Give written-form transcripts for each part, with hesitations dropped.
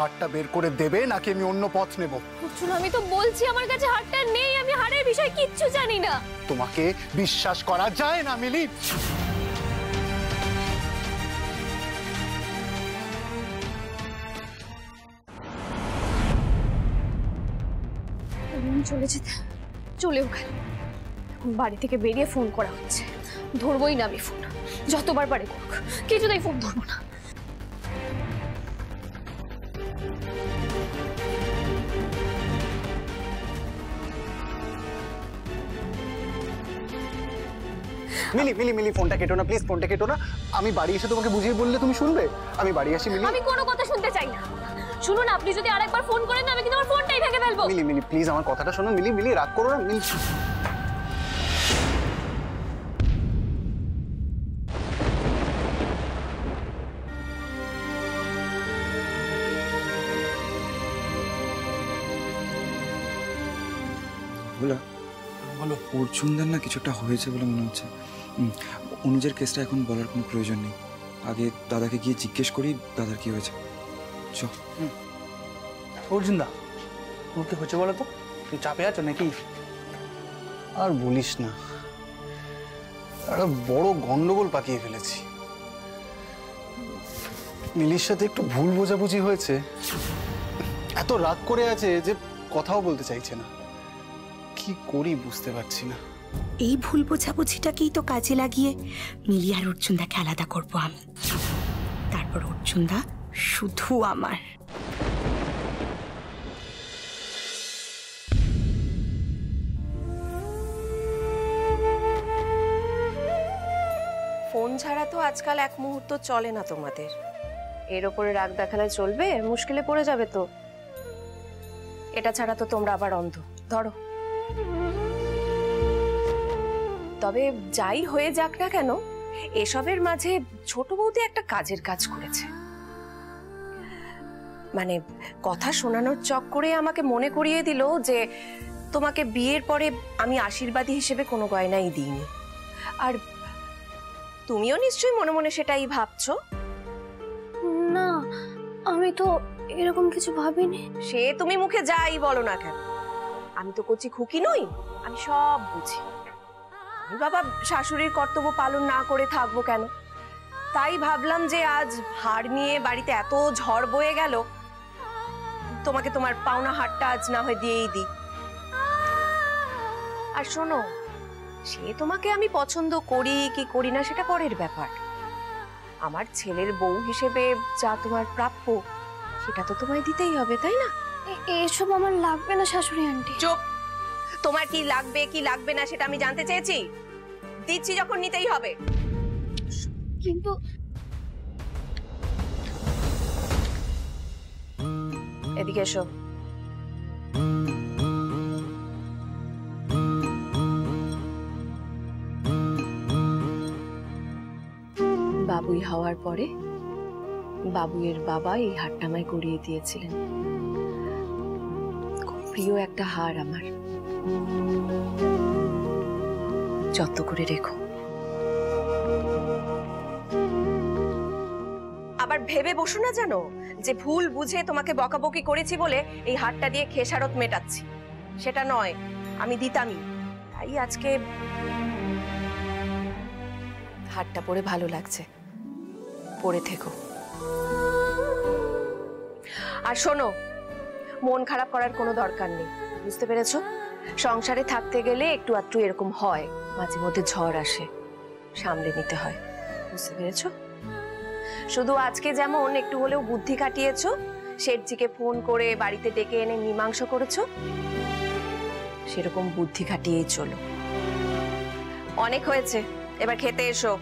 হারটা বের করে দেবে নাকি আমি অন্য পথ নেব? অর্জুন, আমি তো বলছি আমার কাছে হারটা নেই, আমি হারের বিষয়ে কিচ্ছু জানি না। তোমাকে বিশ্বাস করা যায় না মিলি। চলে যেতে চলে ওখানে বাড়ি থেকে বেরিয়ে ফোন করা হচ্ছে, ধরবই না আমি ফোন, যতবার পারে করুক, কিছুতেই ফোন ধরবো না। মিলি মিলি মিলি ফোনটা কেটো না প্লিজ, ফোনটা কেটো না। আমি বাড়ি এসে তোমাকে বুঝিয়ে বললে তুমি শুনবে? আমি বাড়ি আসি মিলি। আমি কোনো কথা শুনতে চাই না। শুনুন, আপনি যদি আরেকবার ফোন করেন আমি কিন্তু আমার ফোনটাই ভেঙে ফেলবো। মিলি মিলি প্লিজ আমার কথাটা শোনো। মিলি মিলি রাগ করো না মিলি। বলো। অর্জুনদার না কিছু একটা হয়েছে বলে মনে হচ্ছে। অনুজের কেসটা এখন বলার কোনো প্রয়োজন নেই, আগে দাদাকে গিয়ে জিজ্ঞেস করি দাদার কি হয়েছে। চ। অর্জুনদা, তোর কি হচ্ছে বলো তো? তুই চাপে আছো নাকি? আর বলিস না, একটা বড় গন্ডগোল পাকিয়ে ফেলেছি। মিলির সাথে একটু ভুল বোঝাবুঝি হয়েছে, এত রাগ করে আছে যে কথাও বলতে চাইছে না। কি করি বুঝতে পারছি না। এই ভুল বোঝাবুঝিটাকেই তো কাজে লাগিয়ে মিলি আর অর্জুনদাকে আলাদা করবো আমি। তারপর অর্জুনদা শুধু আমার। ফোন ছাড়া তো আজকাল এক মুহূর্ত চলে না তোমাদের। এর ওপরে রাগ দেখালে চলবে? মুশকিলে পড়ে যাবে তো। এটা ছাড়া তো তোমরা আবার অন্ধ। ধরো, তবে যাই হয়ে যাক না কেন, এসবের মাঝে ছোট বৌদি একটা কাজের কাজ করেছে। মানে কথা শোনানোর চক্করে আমাকে মনে করিয়ে দিল যে তোমাকে বিয়ের পরে আমি আশীর্বাদী হিসেবে কোনো গয়নাই দিইনি। আর তুমিও নিশ্চয়ই মনে মনে সেটাই ভাবছো। না, আমি তো এরকম কিছু ভাবিনি। সে তুমি মুখে যাই বলো না কেন, আমি তো কচি খুকি নই, আমি সব বুঝি। আমি বাবা শাশুড়ির কর্তব্য পালন না করে থাকবো কেন? তাই ভাবলাম যে আজ হার নিয়ে বাড়িতে এত ঝড় বয়ে গেল, তোমাকে তোমার পাওনা হারটা আজ না হয় দিয়েই দিই। আর শোনো, সে তোমাকে আমি পছন্দ করি কি করি না সেটা পরের ব্যাপার। আমার ছেলের বউ হিসেবে যা তোমার প্রাপ্য সেটা তো তোমায় দিতেই হবে, তাই না? এসব আমার লাগবে না শাশুড়ি আন্টি। চুপ! তোমার কি লাগবে কি লাগবে না সেটা আমি জানতে চেয়েছি? দিচ্ছি যখন নিতেই হবে। কিন্তু এদিকে এসো। বাবুই হওয়ার পরে বাবুয়ের বাবা এই হারটা আমায় গড়িয়ে দিয়েছিলেন। খুব প্রিয় একটা হার আমার, যত্ন করে রেখো। আবার ভেবে বসো না জানো যে ভুল বুঝে তোমাকে বকাবকি করেছি বলে এই হারটা দিয়ে খেসারত মেটাচ্ছি, সেটা নয়। আমি দিতামই, তাই আজকে হারটা পরে ভালো লাগছে, পরে থেকো। আর শোনো, মন খারাপ করার কোনো দরকার নেই, বুঝতে পেরেছো? সংসারে থাকতে গেলে একটু আধটু এরকম হয়, মাঝে মধ্যে ঝড় আসে, সামলে নিতে হয়, বুঝতে পেরেছো? শুধু আজকে যেমন একটু হলেও বুদ্ধি কাটিয়েছো, শেঠজিকে ফোন করে বাড়িতে ডেকে এনে মীমাংসা করেছো, সেরকম বুদ্ধি খাটিয়েই চলো। অনেক হয়েছে, এবার খেতে এসো।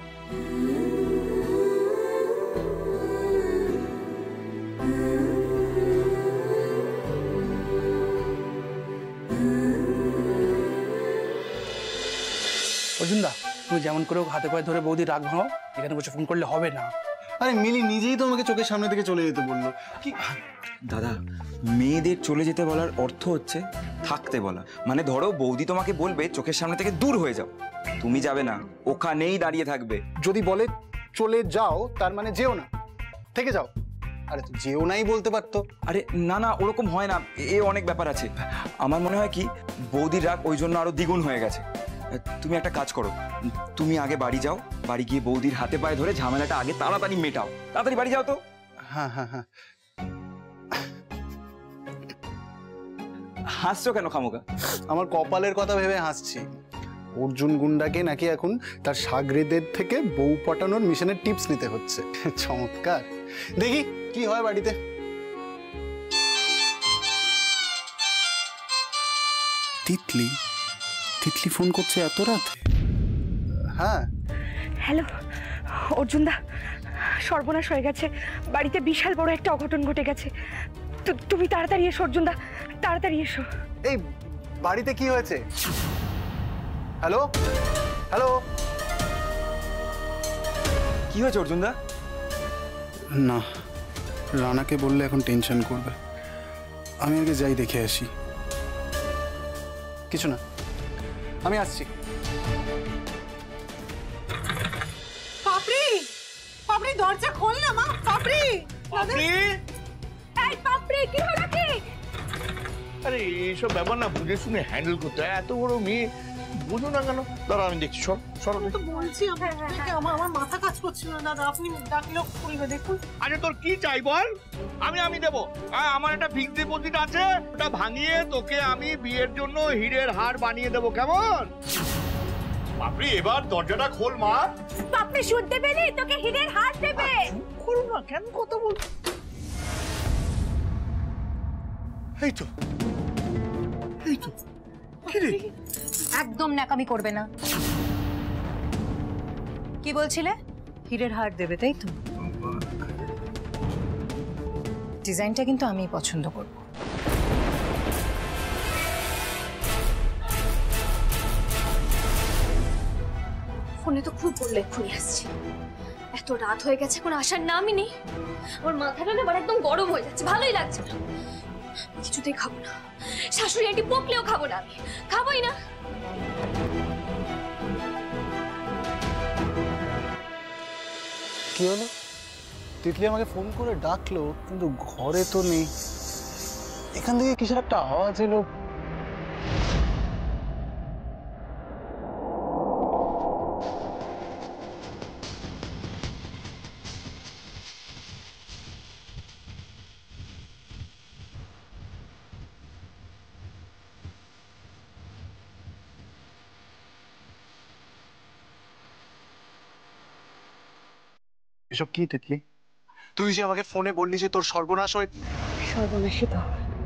অর্জুনদা, তুমি যেমন করে হাতে পায়ে ধরে বৌদি রাগ ভাঙো, এখানে বসে ফোন করলে হবে না। আরে মিলি নিজেই তো আমাকে চোখের সামনে থেকে চলে যেতে বললো। কি দাদা, মেয়েদের চলে যেতে বলার অর্থ হচ্ছে থাকতে বলা। মানে ধরো বৌদি তোমাকে বলবে চোখের সামনে থেকে দূর হয়ে যাও, তুমি যাবে না, ওখানেই দাঁড়িয়ে থাকবে। যদি বলে চলে যাও তার মানে যেও না, থেকে যাও। আরে তো যেও নাই বলতে পারতো। আরে না না, ওরকম হয় না, এ অনেক ব্যাপার আছে। আমার মনে হয় কি বৌদির রাগ ওই জন্য আরো দ্বিগুণ হয়ে গেছে। তুমি একটা কাজ করো, তুমি আগে বাড়ি যাও, বাড়ি গিয়ে বৌদির হাতে পায়ে ধরে ঝামেলাটা আগে তাড়াতাড়ি মেটাও। তাড়াতাড়ি বাড়ি যাও তো। হ্যাঁ হ্যাঁ হ্যাঁ। হাসছো কেন খামোকা? আমার কপালের কথা ভেবে হাসছি। অর্জুন গুন্ডাকে নাকি এখন তার সাগরেদের থেকে বউ পটানোর মিশনের টিপস নিতে হচ্ছে। চমৎকার, দেখি কি হয় বাড়িতে। তিতলি তিতলি ফোন করছে এত রাতে? হ্যাঁ। হ্যালো অর্জুনদা, সর্বনাশ হয়ে গেছে, বাড়িতে বিশাল বড় একটা অঘটন ঘটে গেছে। তুমি তাড়াতাড়ি এসো অর্জুনদা, তাড়াতাড়ি এসো। এই বাড়িতে কি হয়েছে? হ্যালো হ্যালো, কি হয়েছে অর্জুনদা? না, রানাকে বললে এখন টেনশন করবে। আমি আগে যাই, দেখে আসি। কিছু না, আমি আসছি। পাপড়ি, পাপড়ি দরজা খোল না মা। পাপড়ি, পাপড়ি, এই পাপড়ি, কি হলো কি? আরে এইসব ব্যাপার না বুঝে শুনে হ্যান্ডেল করতে হয়। এত বড় মেয়ে বুঝো না কেন? দাঁড়া আমি দেখছি। সর আমি তো বলছি আপনাকে, আমার মাথা কাজ করছিল না দাদা, আপনি ডাকলেও খুলবে। দেখুন আরে তোর কি চাই বল? আমি দেবো। আমার একটা ফিক্সড ডিপোজিট আছে, ওটা ভাঙিয়ে তোকে আমি বিয়ের জন্য হীরের হার বানিয়ে দেবো, কেমন? বাপরে এবার দরজাটা খোল মা। পাপড়ি সুদ দেবে নি, তোকে হীরের হার দেবে। খোল না, কেন কথা বল? এই তো কি রে? একদম ন্যাকামি করবে না। কি বলছিলে? হীরের হার দেবে তাই তো? ডিজাইনটা কিন্তু আমি পছন্দ করব। ফোনে তো খুব বললে এক্ষুনি আসছি। এত রাত হয়ে গেছে, কোনো আসার নামই নেই। আমার মাথাটা না একদম গরম হয়ে যাচ্ছে, ভালোই লাগছে না। কিছুতেই খাবো না, শাশুড়ি আন্টি বকলেও খাবো না, আমি খাবোই না। কি হলো? তিতলি আমাকে ফোন করে ডাকলো, কিন্তু ঘরে তো নেই। এখান থেকে কিসের একটা আওয়াজ এলো। এসব কি তিতলি? তুই যে আমাকে ফোনে বললি যে তোর সর্বনাশ হয়ে। সর্বনাশী তো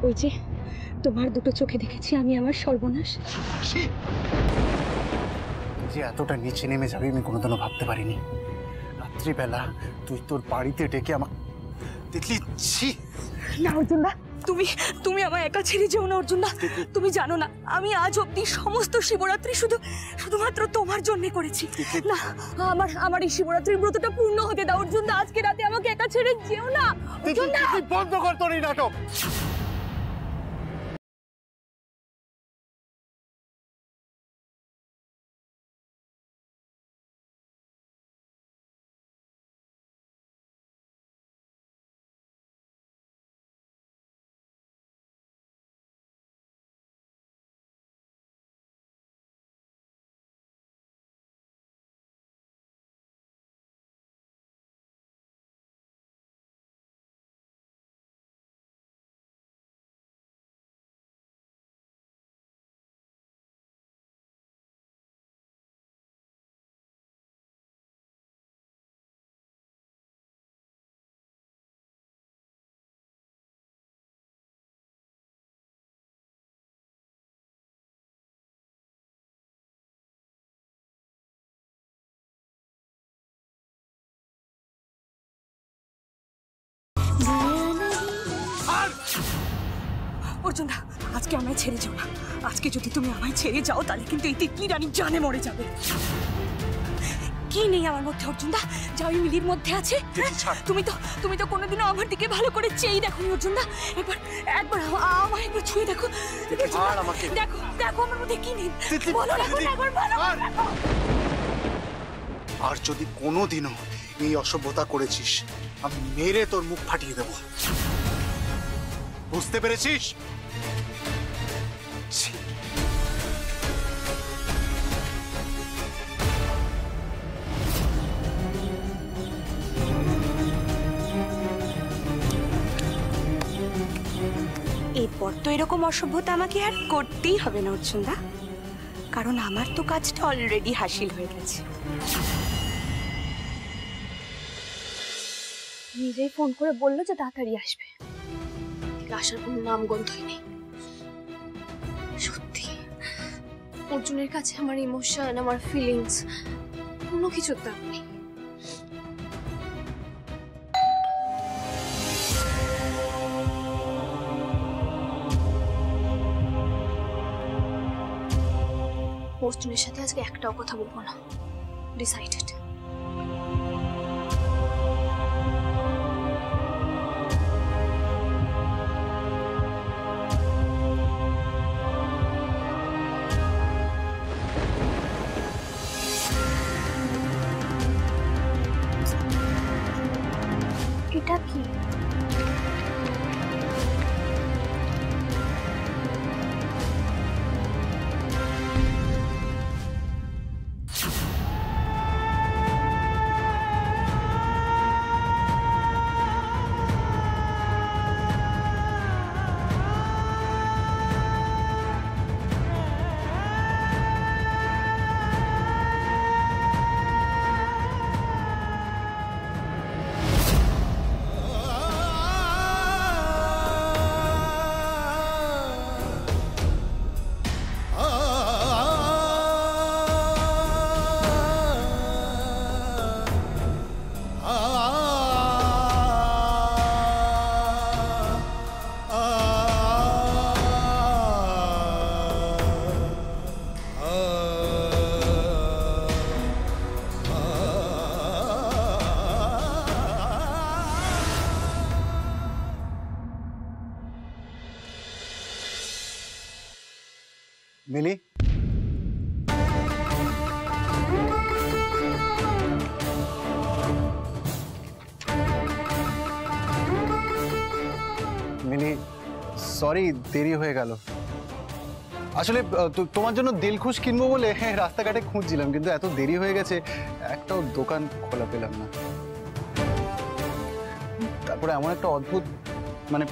ওই যে তোমার দুটো চোখে দেখেছি আমি আমার সর্বনাশ। যে এতটা নিচে নেমে যাবে আমি কোনোদিনও ভাবতে পারিনি। রাত্রিবেলা তুই তোর বাড়িতে ডেকে আমার। তিতলি ছি। না অর্জুনদা, তুমি আমায় একা ছেড়ে যেও না অর্জুনদা। তুমি জানো না আমি আজ অব্দি সমস্ত শিবরাত্রি শুধুমাত্র তোমার জন্য করেছি। না, আমার এই শিবরাত্রির ব্রতটা পূর্ণ হতে দাও অর্জুনদা। আজকে রাতে আমাকে একা ছেড়ে যেও না অর্জুনদা। বন্ধ কর তোর এই নাটক। অর্জুনদা, আজকে আমায় ছেড়ে যাও না। আজকে যদি তুমি আমায় ছেড়ে যাও তাহলে কিন্তু এই তিতলি রানী জানে মরে যাবে। কি নেই আমার মধ্যে অর্জুনদা, যা ওই মিলির মধ্যে আছে? তুমি তো কোনোদিনও আমার দিকে ভালো করে চেয়েই দেখোনি অর্জুনদা। একবার আমায় একবার ছুঁয়ে দেখো। দেখো আমার মধ্যে কি নেই, বলো। আর যদি কোনোদিনও এই অসভ্যতা করেছিস, আমি মেরে তোর মুখ ফাটিয়ে দেব, বুঝতে পেরেছিস? ছি। এরপর তো এরকম অসভ্যতা আমাকে আর করতেই হবে না অর্জুনদা, কারণ আমার তো কাজটা অলরেডি হাসিল হয়ে গেছে। নিজেই ফোন করে বললো যে তাড়াতাড়ি আসবে, আসার কোনো নাম গন্ধই নেই। সত্যি অর্জুনের কাছে আমার ইমোশন, আমার ফিলিংস কোনো কিছুর দাম নেই। অর্জুনের সাথে আজকে একটাও কথা বলবো না, ডিসাইডেড। এটা কি? মিলি, মিলি সরি দেরি হয়ে গেল। আসলে তোমার জন্য দিলখুশ কিনবো বলে রাস্তাঘাটে খুঁজছিলাম, কিন্তু এত দেরি হয়ে গেছে একটাও দোকান খোলা পেলাম না। তারপরে এমন একটা অদ্ভুত, মানে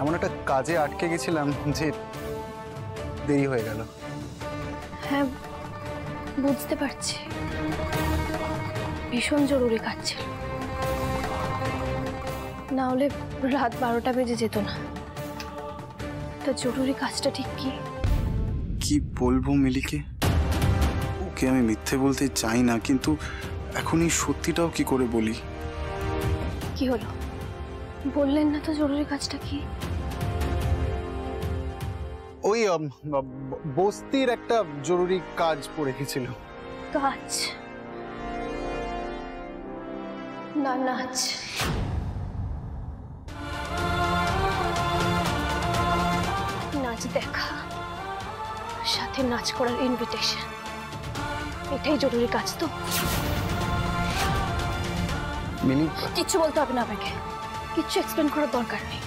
এমন একটা কাজে আটকে গেছিলাম যে দেরি হয়ে গেল। হ্যাঁ বুঝতে পারছি, ভীষণ জরুরি কাজ ছিল, না হলে রাত 12টা বেজে যেত না। তা জরুরি কাজটা ঠিক কি? কি বলবো মিলিকে, ওকে আমি মিথ্যে বলতে চাই না, কিন্তু এখন এই সত্যিটাও কি করে বলি? কি হলো বললেন না তো জরুরি কাজটা কি? ওই বস্তির একটা জরুরি কাজ পড়ে গেছিল। কাজ না নাচ? নাচ দেখা, সাথে নাচ করার ইনভিটেশন, এটাই জরুরি কাজ তো? মিলি কিচ্ছু বলতে হবে না আমাকে, কিচ্ছু এক্সপ্লেন করার দরকার নেই।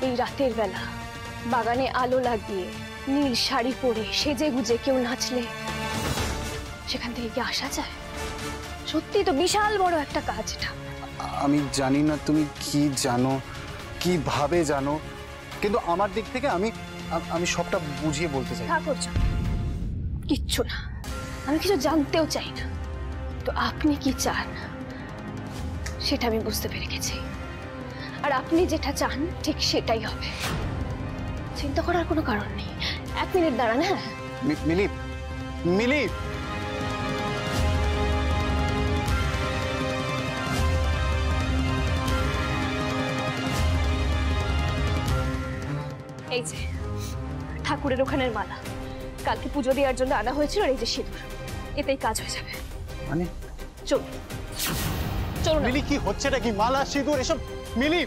এই রাতের বেলা বাগানে আলো লাগিয়ে নীল শাড়ি পরে সেজে গুজে কেউ নাচলে সেখান থেকে কি আসা যায়? সত্যি তো বিশাল বড় একটা কাজ এটা। আমি জানি না তুমি কি জানো, কিভাবে জানো, কিন্তু আমার দিক থেকে আমি আমি সবটা বুঝিয়ে বলতে চাই। তা করছো কিচ্ছু না, আমি কিছু জানতেও চাই না। তো আপনি কি চান সেটা আমি বুঝতে পেরে গেছি, আর আপনি যেটা চান ঠিক সেটাই হবে। চিন্তা করার কোনো কারণ নেই। 1 মিনিট দাঁড়ান। হ্যাঁ মিলি, মিলি এই যে ঠাকুরের ওখানের মালা, কালকে পুজো দেওয়ার জন্য আনা হয়েছিল, আর এই যে সিঁদুর, এতেই কাজ হয়ে যাবে। মানে চলুন চলুন। মিলি কি হচ্ছেটা কি? মালা সিঁদুর এসব? মিলি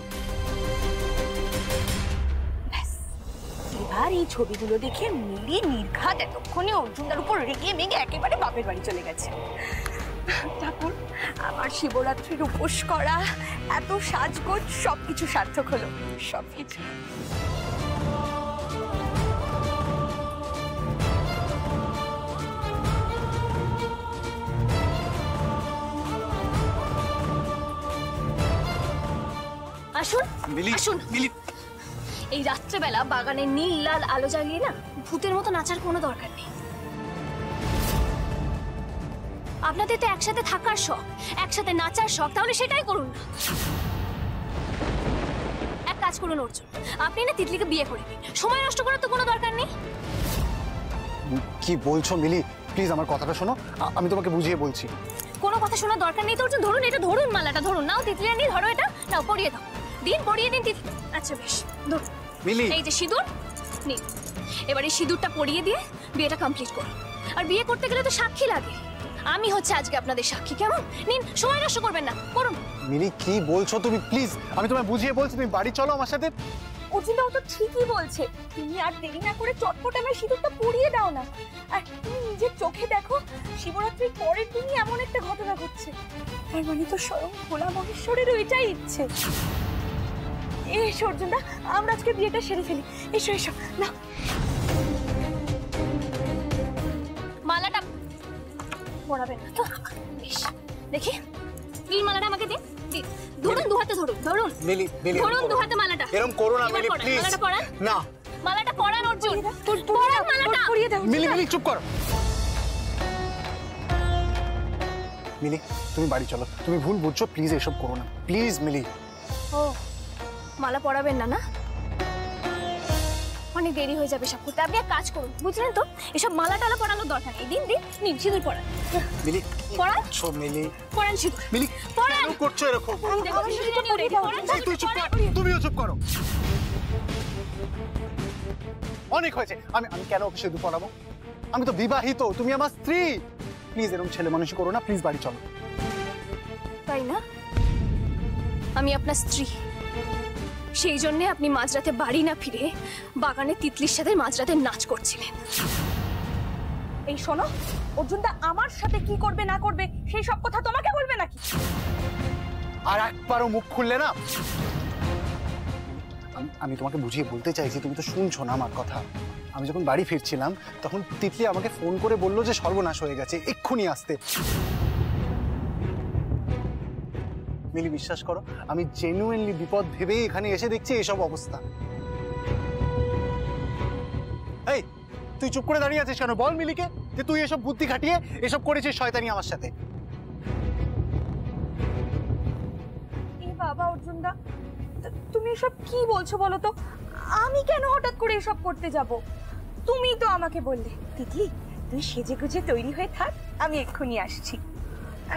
এবার এই ছবিগুলো দেখে মিলি নির্ঘাত এতক্ষণে অর্জুনদার উপর রেগে মেগে একেবারে বাপের বাড়ি চলে গেছে। ঠাকুর আমার শিবরাত্রির উপোস করা, এত সাজগোজ সবকিছু সার্থক হলো, সবকিছু। আসুন মিলি আসুন। মিলি এই রাত্রেবেলা বাগানের নীল লাল আলো জ্বালিয়ে না ভূতের মতো নাচার কোনো দরকার নেই। আপনাদের তো একসাথে থাকার শখ, একসাথে নাচার শখ, তাহলে সেটাই করুন না। এক কাজ করুন অর্জুন, আপনি না তিতলিকে বিয়ে করে নিন, সময় নষ্ট করার তো কোনো দরকার নেই। কি বলছো মিলি? প্লিজ আমার কথাটা শোনো, আমি তোমাকে বুঝিয়ে বলছি। কোনো কথা শোনার দরকার নেই তো অর্জুন। ধরুন এটা, ধরুন মালাটা, ধরুন। নাও তিতলিয়া নিয়ে ধরো এটা, নাও পরিয়ে দাও। দিন পরিয়ে দিন তিতলি। আচ্ছা বেশ, ধরুন মিলি এই যে সিঁদুর নিন। এবার এই সিঁদুরটা পরিয়ে দিয়ে বিয়েটা কমপ্লিট করুন। আর বিয়ে করতে গেলে তো সাক্ষী লাগে, আমি হচ্ছে আজকে আপনাদের সাক্ষী, কেমন? নিন, সময় নষ্ট করবেন না, করুন। মিলি কি বলছো তুমি? প্লিজ আমি তোমায় বুঝিয়ে বলছি, তুমি বাড়ি চলো আমার সাথে। অর্জুনদা তো ঠিকই বলছে, তুমি আর দেরি না করে চটপট আমার সিঁদুরটা পরিয়ে দাও না। আর তুমি নিজের চোখে দেখো, শিবরাত্রির পরের দিনই এমন একটা ঘটনা ঘটছে, তার মানে তো স্বয়ং ভোলা মহেশ্বরেরও এটাই ইচ্ছে। এসো অর্জুনদা, আমরা আজকে বিয়েটা সেরে ফেলি। এসো এসো না। মালাটা পরাবেন না তো? বেশ, দেখি এই মালাটা আমাকে দিন, দিন। ধরুন, দু হাতে ধরুন, ধরুন মিলি মিলি ধরুন দু হাতে মালাটা। এরকম করো না এবার মিলি, পরান, প্লিজ। মালাটা পরান, না মালাটা পরান অর্জুন, পরান মালাটা। পরিয়ে দাও মিলি মিলি চুপ করো। মিলি তুমি বাড়ি চলো, তুমি ভুল বুঝছো, প্লিজ এসব করো না, প্লিজ মিলি। ও মালা পরাবেন না? না, অনেক দেরি হয়ে যাবে সব করতে। আপনি এক কাজ করুন, বুঝলেন তো, এসব মালা টালা পরানোর দরকার নেই। দিন দিন, নিন সিঁদুর পরান, মিলি পরান ছো মিলি পরান সিঁদুর মিলি পরান। কেন করছো এরকম? দেখো সিঁদুরটা নিয়ে রেডি পরান। এই তুই চুপ কর, তুমিও চুপ করো। অনেক হয়েছে, আমি আমি কেন ওকে সিঁদুর পরাবো? আমি তো বিবাহিত, তুমি আমার স্ত্রী। প্লিজ এরকম ছেলে মানুষই করো না, প্লিজ বাড়ি চলো। তাই না? আমি আপনার স্ত্রী, সেই জন্য আপনি মাঝরাতে বাড়ি না ফিরে বাগানে তিতলির সাথে মাঝরাতে নাচ করছিলেন। এই শোনো অর্জুনদা, আমার সাথে কি করবে না করবে সেই সব কথা তোমাকে বলবে নাকি? আর একবারও মুখ খুললে না। আমি তোমাকে বুঝিয়ে বলতে চাইছি, তুমি তো শুনছো না আমার কথা। আমি যখন বাড়ি ফিরছিলাম তখন তিতলি আমাকে ফোন করে বললো যে সর্বনাশ হয়ে গেছে, এক্ষুনি আসতে। মিলি বিশ্বাস করো, আমি জেনুইনলি বিপদ ভেবে এখানে এসে দেখছি এসব অবস্থা। এই তুই চুপ করে দাঁড়িয়ে আছিস কেন? বল মিলিকে যে তুই এসব বুদ্ধি খাটিয়ে এসব করেছিস শয়তানি আমার সাথে। এই বাবা অর্জুনদা, তুমি এসব কি বলছো বলো তো? আমি কেন হঠাৎ করে এসব করতে যাব? তুমিই তো আমাকে বললে, তিতলি তুই সেজে গুজে তৈরি হয়ে থাক, আমি এক্ষুনি আসছি।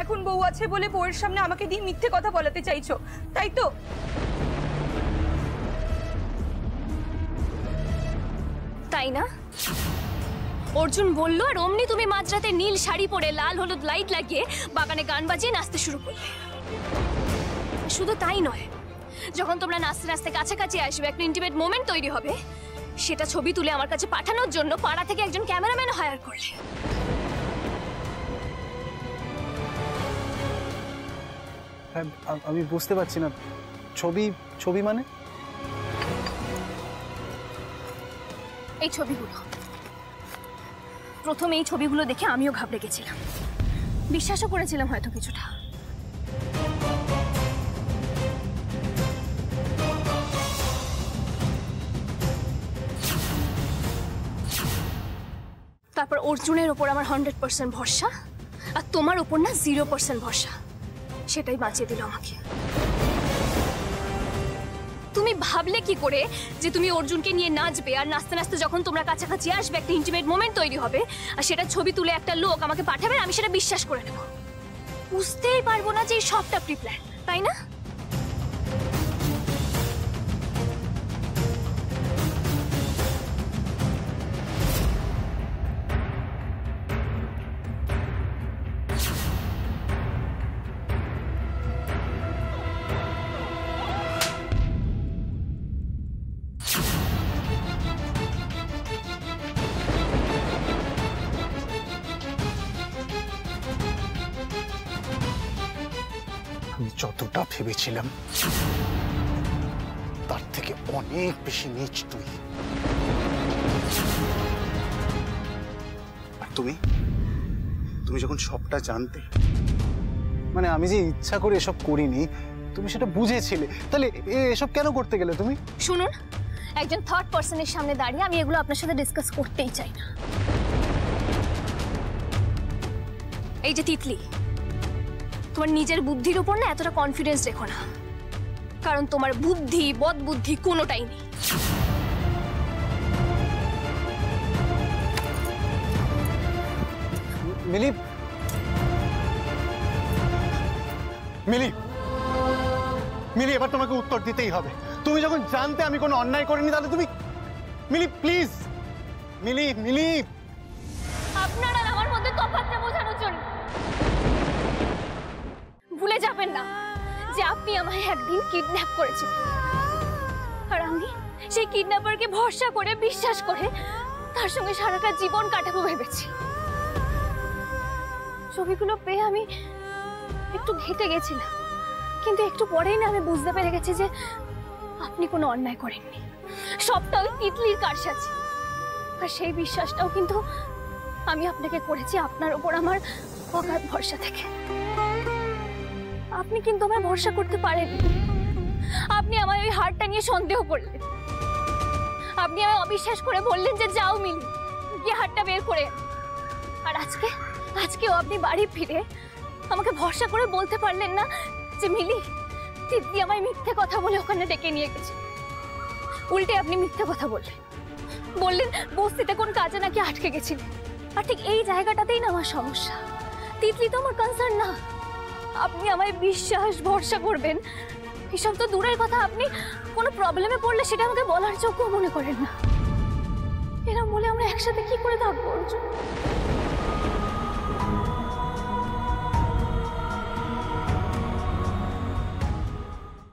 এখন বউ আছে বলে বউয়ের সামনে আমাকে দিয়ে মিথ্যে কথা বলাতে চাইছো, তাই তো? তাই না? অর্জুন বলল আর অমনি তুমি মাঝরাতে নীল শাড়ি পরে লাল হলুদ লাইট লাগিয়ে বাগানে গান বাজিয়ে নাচতে শুরু করলে। শুধু তাই নয়, যখন তোমরা নাচতে নাচতে কাছাকাছি আসবে, একটা ইন্টিমেট মোমেন্ট তৈরি হবে, সেটা ছবি তুলে আমার কাছে পাঠানোর জন্য পাড়া থেকে একজন ক্যামেরাম্যান হায়ার করলে। আমি বুঝতে পারছি না, ছবি ছবি মানে? এই ছবিগুলো, প্রথমে এই ছবিগুলো দেখে আমিও ঘাবড়ে গেছিলাম, বিশ্বাসও করেছিলাম হয়তো কিছুটা। তারপর অর্জুনের ওপর আমার 100% ভরসা, আর তোমার ওপর না 0% ভরসা, সেটাই বাঁচিয়ে দিল আমাকে। তুমি ভাবলে কি করে যে তুমি অর্জুনকে নিয়ে নাচবে, আর নাচতে নাচতে যখন তোমরা কাছাকাছি আসবে একটা ইন্টিমেট মোমেন্ট তৈরি হবে, আর সেটা ছবি তুলে একটা লোক আমাকে পাঠাবে, আমি সেটা বিশ্বাস করে নেব? বুঝতেই পারবো না যে সবটা প্রি প্ল্যান, তাই না? আমি যতটা ভেবেছিলাম তার থেকে অনেক বেশি নীচ তুই। আর তুমি তুমি যখন সবটা জানতে, মানে আমি যে ইচ্ছা করে এসব করিনি, তুমি সেটা বুঝেছিলে, তাহলে এসব কেন করতে গেলে তুমি? শুনুন, একজন থার্ড পার্সনের সামনে দাঁড়িয়ে আমি এগুলো আপনার সাথে ডিসকাস করতেই চাই না। এই যে তিতলি, তোমার নিজের বুদ্ধির উপর না এতটা কনফিডেন্স রেখো না, কারণ তোমার বুদ্ধি বদ বুদ্ধি কোনোটাই নেই। মিলি, মিলি, মিলি, এবার তোমাকে উত্তর দিতেই হবে। তুমি যখন জানতে আমি কোনো অন্যায় করিনি, তাহলে তুমি, মিলি প্লিজ, মিলি, মিলি। আপনার আর আমার মধ্যে তফাৎটা বোঝানোর জন্য ভুলে যাবেন না যে আপনি আমায় একদিন কিডন্যাপ করেছেন, আর আমি সেই কিডন্যাপারকে ভরসা করে বিশ্বাস করে তার সঙ্গে সারাটা জীবন কাটাবো ভেবেছি। ছবিগুলো পেয়ে আমি একটু ঘেটে গেছিলাম, কিন্তু একটু পরেই না আমি বুঝতে পেরে গেছি যে আপনি কোনো অন্যায় করেননি, সবটা ওই তিতলির কারসাজি। আর সেই বিশ্বাসটাও কিন্তু আমি আপনাকে করেছি আপনার উপর আমার অগাধ ভরসা থেকে। আপনি কিন্তু আমায় ভরসা করতে পারেননি, আপনি আমায় ওই হারটা নিয়ে সন্দেহ করলেন, আপনি আমায় অবিশ্বাস করে বললেন যে যাও মিলি, গিয়ে হারটা বের করে। আর আজকেও আপনি বাড়ি ফিরে আমাকে ভরসা করে বলতে পারলেন না যে মিলি, তিতলি আমায় মিথ্যে কথা বলে ওখানে ডেকে নিয়ে গেছে। উল্টে আপনি মিথ্যে কথা বললেন বস্তিতে কোন কাজে নাকি আটকে গেছিলেন। আর ঠিক এই জায়গাটাতেই না আমার সমস্যা। তিতলি তো আমার কনসার্ন না, আপনি আমায় বিশ্বাস ভরসা করবেন এসব তো দূরের কথা, আপনি কোনো প্রবলেমে পড়লে সেটা আমাকে বলার যোগ্য মনে করেন না। এরকম বলে আমরা একসাথে কি করে থাকবো অর্জুন?